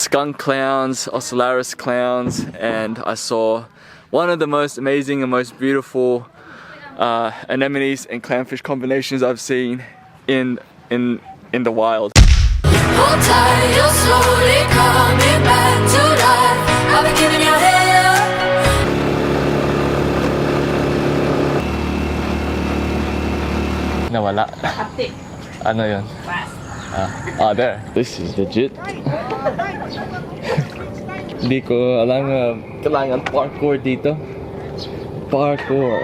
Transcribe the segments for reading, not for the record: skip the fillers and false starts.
skunk clowns, ocellaris clowns, and I saw one of the most amazing and most beautiful anemones and clownfish combinations I've seen in the wild. Hold tight, you're slowly coming back to life. I've been giving you hell. Nawala. Ano yun? There. This is legit. Hindi ko alam kailangan parkour dito. Parkour.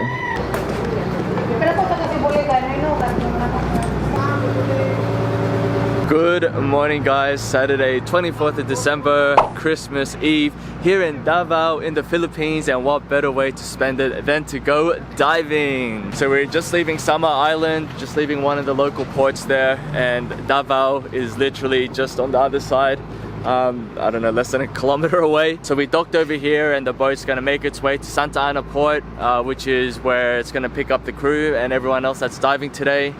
Good morning guys, Saturday 24th of December, Christmas Eve here in Davao in the Philippines, and what better way to spend it than to go diving. So we're just leaving Samal Island, just leaving one of the local ports there, and Davao is literally just on the other side. I don't know, less than a kilometer away. So we docked over here and the boat's gonna make its way to Santa Ana port, which is where it's gonna pick up the crew and everyone else that's diving today.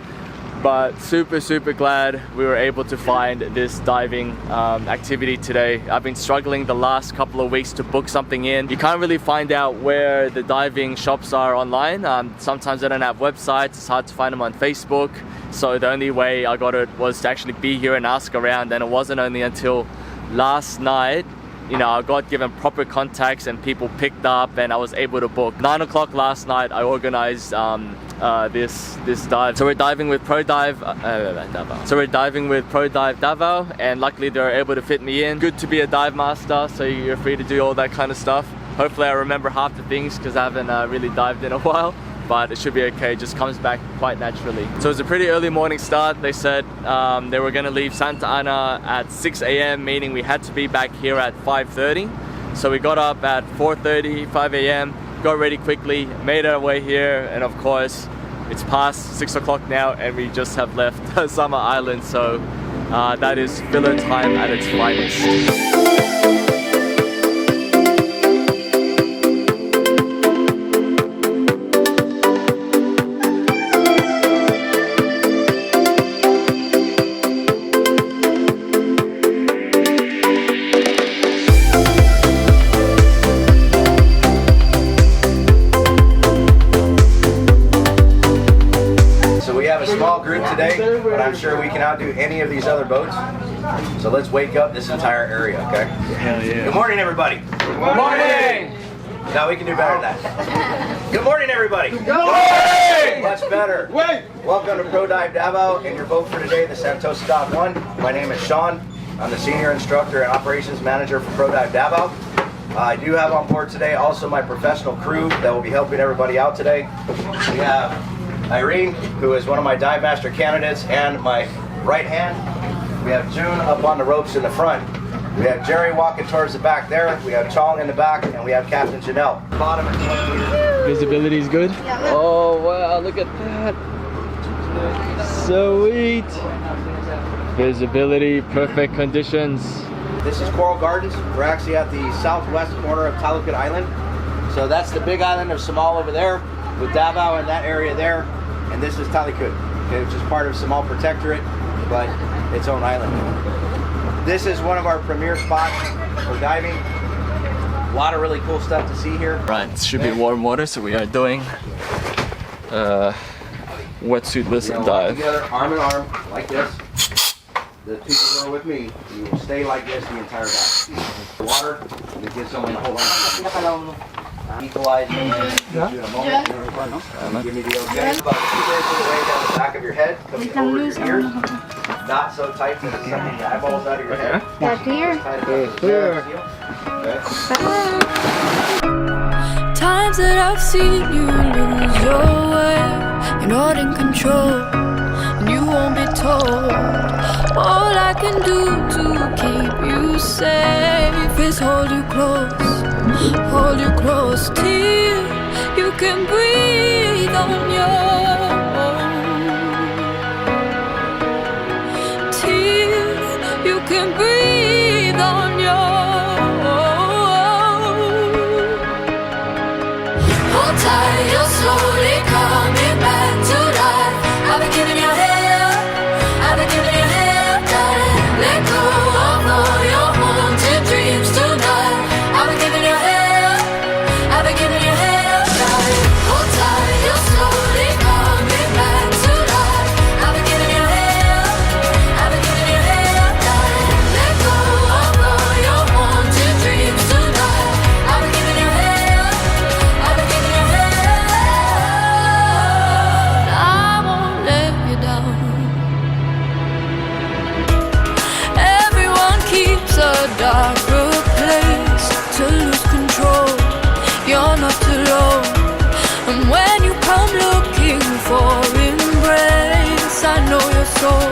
But super glad we were able to find this diving activity today. I've been struggling the last couple of weeks to book something in. You can't really find out where the diving shops are online. Sometimes they don't have websites, it's hard to find them on Facebook. So the only way I got it was to actually be here and ask around, and it wasn't only until last night, you know, I got given proper contacts and people picked up and I was able to book. 9 o'clock last night I organized this dive. So we're diving with Davao. So we're diving with Pro Dive Davao, and luckily they were able to fit me in. Good to be a dive master, so you're free to do all that kind of stuff. Hopefully I remember half the things because I haven't really dived in a while, but it should be okay, it just comes back quite naturally. So it's a pretty early morning start. They said they were gonna leave Santa Ana at 6 a.m, meaning we had to be back here at 5:30. So we got up at 4:30, 5 a.m, got ready quickly, made our way here, and of course, it's past 6 o'clock now and we just have left Samal Island, so that is filler time at its finest. Small group today, but I'm sure we can outdo any of these other boats. So let's wake up this entire area, okay? Hell yeah. Good morning, everybody. Good morning! No, we can do better than that. Good morning, everybody. Good morning! Much better. Welcome to Pro Dive Davao and your boat for today, the Santosa Dock 1. My name is Sean. I'm the Senior Instructor and Operations Manager for Pro Dive Davao. I do have on board today also my professional crew that will be helping everybody out today. We have Irene, who is one of my dive master candidates and my right hand. We have June up on the ropes in the front. We have Jerry walking towards the back there. We have Chong in the back, and we have Captain Janelle. Bottom at 20 meters. Visibility is good? Yeah. Oh wow, look at that. Sweet. Visibility, perfect conditions. This is Coral Gardens. We're actually at the southwest corner of Talikud Island. So that's the big island of Samal over there, with Davao in that area there, and this is Talikud, okay, which is part of Samal Protectorate, but its own island. This is one of our premier spots for diving. A lot of really cool stuff to see here. Right, it should be warm water, so we are doing wetsuitless dive. Together, arm in arm, like this. The people who are with me, you will stay like this the entire dive. The water, it gives someone a whole lot of equalize in a moment. Give me the okay. About 2/3 of the way down the back of your head, coming over your ears. Not so tight that it's sucking the eyeballs out of your head. Times that I've seen you lose your way, you're not in control, and you won't be told. All I can do to keep you safe is hold you close till you can breathe on your own. Till you can breathe on your own. Hold tight, you're slowly coming back to life. I've been giving you hell, I've been giving you hell, darling. Let go of all your haunted darker place to lose control. You're not alone. And when you come looking for embrace, I know your soul.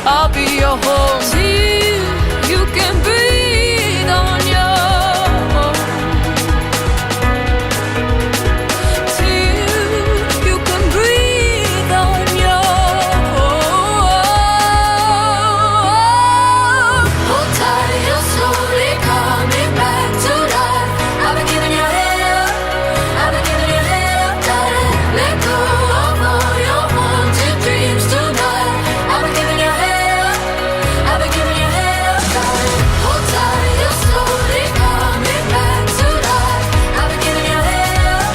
I'll be your home. Till you can breathe on your own. Till you can breathe on your own. Hold tight, you're slowly coming back to life. I've been giving you hell, I've been giving you hell, darling. Let go of all your haunted dreams tonight. I've been giving you hell, I've been giving you hell, darling. Hold tight, you're slowly coming back to life. I've been giving you hell,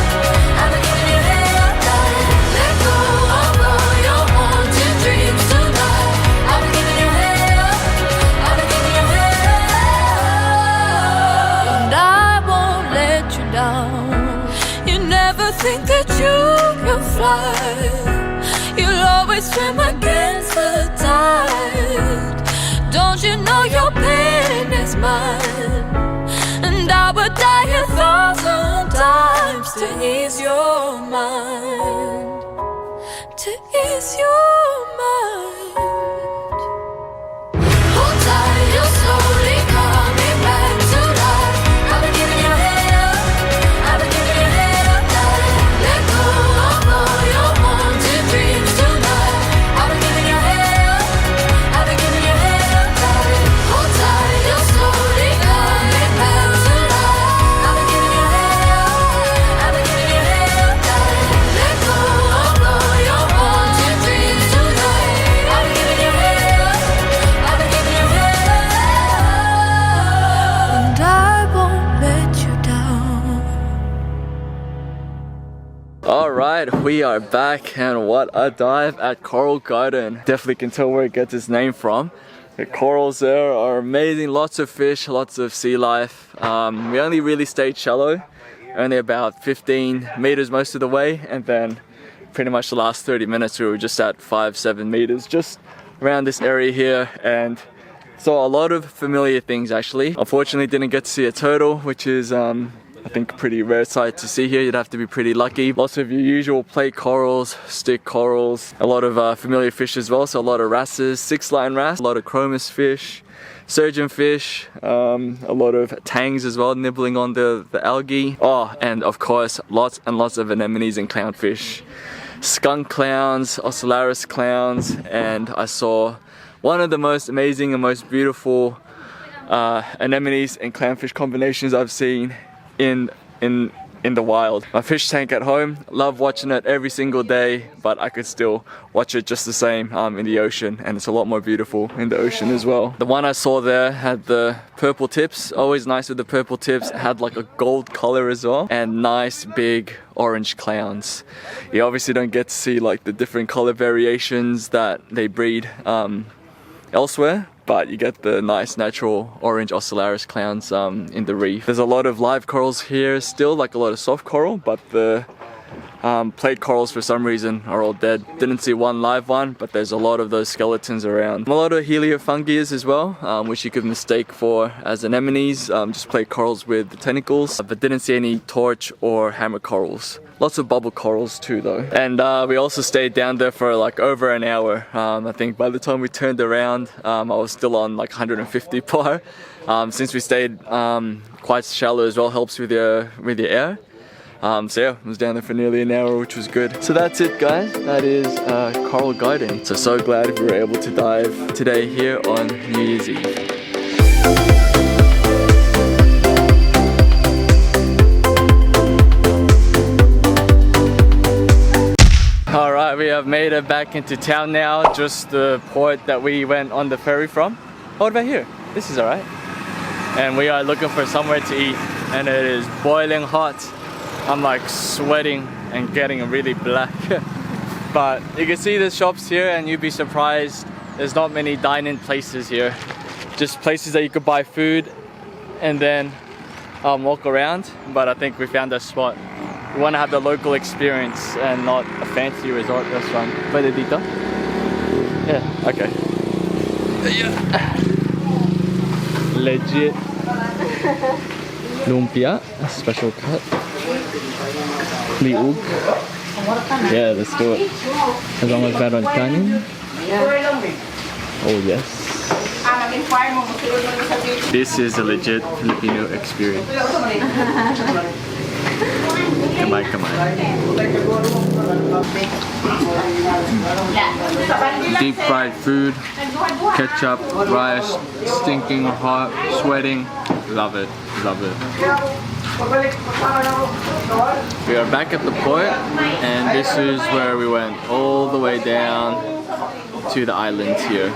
I've been giving you hell, darling. Let go of all your haunted dreams tonight. I've been giving you hell, I've been giving you hell, and I won't let you down. You never think that you can fly. You'll always swim against the tide. Don't you know your pain is mine? And I would die 1,000 times to ease your mind. To ease your mind. Hold tight, you're slowly coming back to life. I've been giving you hell, I've been giving you hell, darling. Let go of all your haunted dreams tonight. I've been giving you hell, I've been giving you hell, darling. Hold tight, you're slowly coming back to life. I've been giving you hell, I've been giving you hell, darling. Let go of all your haunted dreams tonight. I've been giving you hell, I've been giving you hell, and I won't let you down. Alright, we are back, and what a dive at Coral Garden. Definitely can tell where it gets its name from. The corals there are amazing, lots of fish, lots of sea life. We only really stayed shallow, only about 15 meters most of the way, and then pretty much the last 30 minutes we were just at 5-7 meters, just around this area here, and saw a lot of familiar things actually. Unfortunately didn't get to see a turtle, which is I think a pretty rare sight to see here. You'd have to be pretty lucky. Lots of your usual plate corals, stick corals, a lot of familiar fish as well, so a lot of wrasses, 6-line wrasse, a lot of chromis fish, surgeon fish, a lot of tangs as well, nibbling on the algae. Oh, and of course lots and lots of anemones and clownfish. Skunk clowns, ocellaris clowns, and I saw one of the most amazing and most beautiful anemones and clownfish combinations I've seen in the wild. My fish tank at home, love watching it every single day, but I could still watch it just the same in the ocean, and it's a lot more beautiful in the ocean as well. The one I saw there had the purple tips, always nice with the purple tips, had like a gold color as well, and nice big orange clowns. You obviously don't get to see like the different color variations that they breed elsewhere, but you get the nice natural orange ocellaris clowns in the reef. There's a lot of live corals here still, like a lot of soft coral, but the plate corals for some reason are all dead. Didn't see one live one, but there's a lot of those skeletons around. A lot of heliofungias as well, which you could mistake for as anemones, just plate corals with the tentacles, but didn't see any torch or hammer corals. Lots of bubble corals too though. And we also stayed down there for like over an hour. I think by the time we turned around, I was still on like 150 bar. Since we stayed quite shallow as well, helps with your air. So yeah, I was down there for nearly an hour, which was good. So that's it guys, that is Coral Garden. So glad we were able to dive today here on New Year's Eve. Alright, we have made it back into town now, just the port that we went on the ferry from. Oh, what about here? This is alright. And we are looking for somewhere to eat, and it is boiling hot. I'm like sweating and getting really black. But you can see the shops here and you'd be surprised, there's not many dine-in places here. Just places that you could buy food and then walk around. But I think we found a spot. We want to have the local experience and not a fancy resort restaurant. Pedidito? Yeah, okay. Yeah. legit lumpia, a special cut. Liug. Yeah, let's do it. As long as meron kanin. Oh yes. This is a legit Filipino experience. Come on, come on. Deep fried food, ketchup, rice, stinking hot, sweating. Love it, love it. We are back at the port, and this is where we went all the way down to the islands here.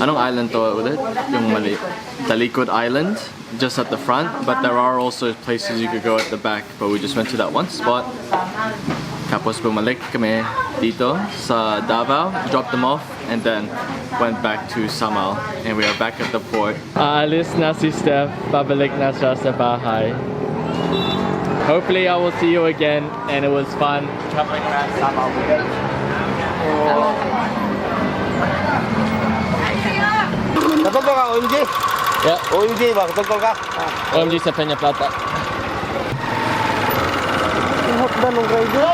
Anong island to ulit? Yung mali. Talikud Island, just at the front, but there are also places you could go at the back, but we just went to that one spot. Tapos bumalik kami dito sa Davao, dropped them off, and then went back to Samal, and we are back at the port. Aalis na si Steph, babalik na siya sa bahay. Hopefully I will see you again, and it was fun traveling around Samal again. Kapag ka, OMG? Yeah. OMG ba? Kapag ka? OMG sa Peña Plata. Hot na nung rider.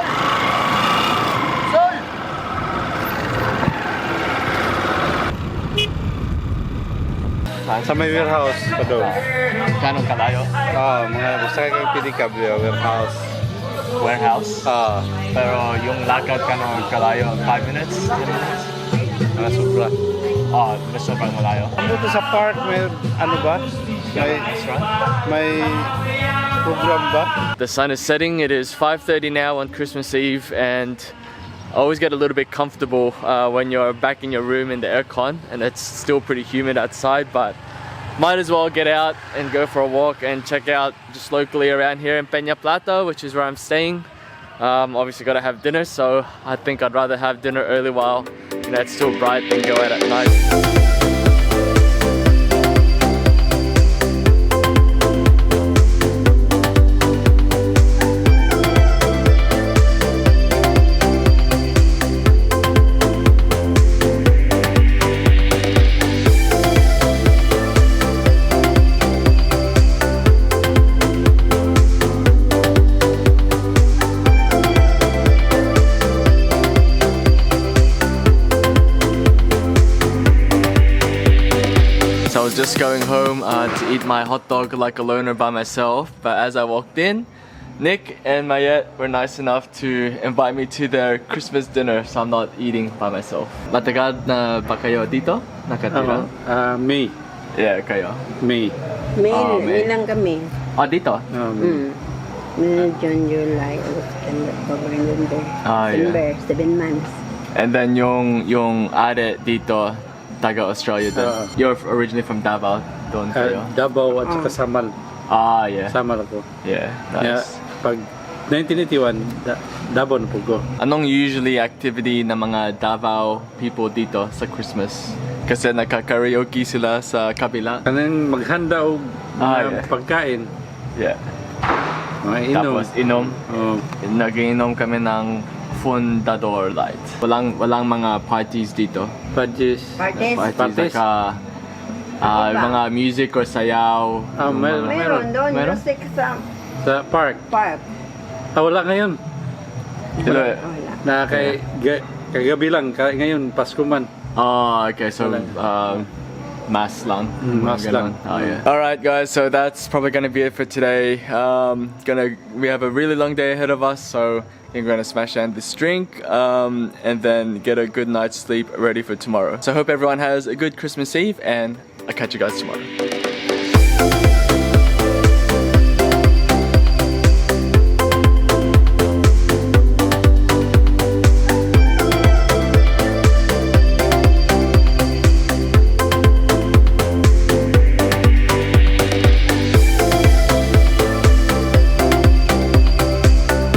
Sol! Sa may warehouse pa doon. Kanong kalayo? Mga gusto kayong pinikab warehouse. Warehouse? Pero yung lakad kanong kalayo, 5 minutes? 10 minutes? Sobra. Mas sobrang malayo. Dito sa park, may ano ba? May program ba? The sun is setting. It is 5:30 now on Christmas Eve, and I always get a little bit comfortable when you're back in your room in the aircon, and it's still pretty humid outside, but might as well get out and go for a walk and check out just locally around here in Peña Plata, which is where I'm staying. Obviously gotta have dinner, so I think I'd rather have dinner early while it's still bright than go out at night. I was just going home to eat my hot dog like a loner by myself, but as I walked in, Nick and Mayette were nice enough to invite me to their Christmas dinner, so I'm not eating by myself. Matagal na ba kayo dito? Nakatira? Me. Yeah, kayo. Me. May lang kami. Dito? May June, July, August, November, December, 7 months. And then yung ate dito, taga Australia din. You're originally from Davao, doon kayo? Davao at saka Samal. Yeah. Samal ako. Yeah, nice. Pag 1981, Davao na po ko. Anong usually activity ng mga Davao people dito sa Christmas? Kasi nagka-karaoke sila sa kabila. Kanang maghanda o pagkain. Yeah. Mga inom. Tapos inom. Nag-inom kami ng Fundador Light. Walang mga parties dito. Parties. Saka mga music or sayaw. Meron doon. Meron? Music sa park. Wala ngayon. Wala. Na kagabi lang. Ngayon, Pasko man. Okay. So, mass lang. Mass lang. Yeah. Alright guys, so that's probably gonna be it for today. We have a really long day ahead of us, so I think we're gonna smash down this drink and then get a good night's sleep ready for tomorrow. So I hope everyone has a good Christmas Eve, and I'll catch you guys tomorrow.